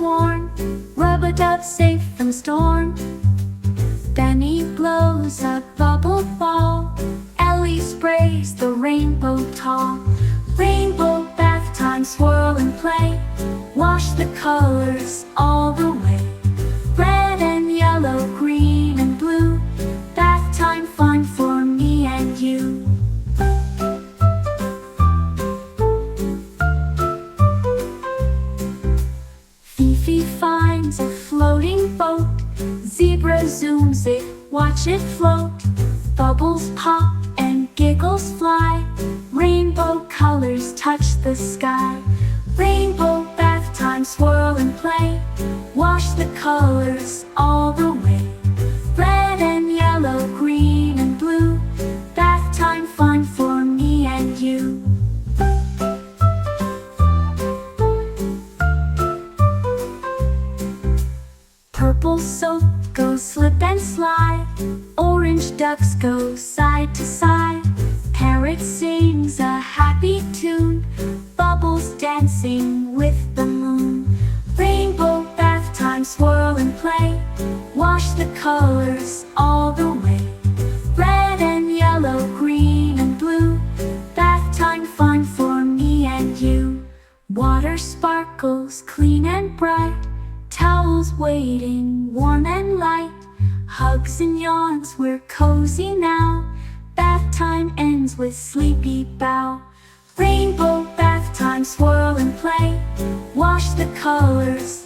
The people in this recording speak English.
worn, rub-a-dub safe from storm. Benny blows a bubble ball, Ellie sprays the rainbow tall. Rainbow bath time, swirl and play, wash the colors all the way. Red and yellow, green and blue, bath time fun for me and you. Fifi finds a floating boat, Zebra zooms it, watch it float. Bubbles pop and giggles fly, rainbow colors touch the sky. Rainbow bath time, swirl and play, wash the colors all the way. Red and yellow, green and blue, bath time fun for me and you. Purple soap goes slip and slide, orange ducks go side to side. Parrot sings a happy tune, bubbles dancing with the moon. Rainbow bath time, swirl and play, wash the colors all the way. Red and yellow, green and blue, bath time fun for me and you. Water sparkles clean and bright, towels waiting warm and light. Hugs and yawns, we're cozy now, bath time ends with sleepy bow. Rainbow bath time, swirl and play, wash the colors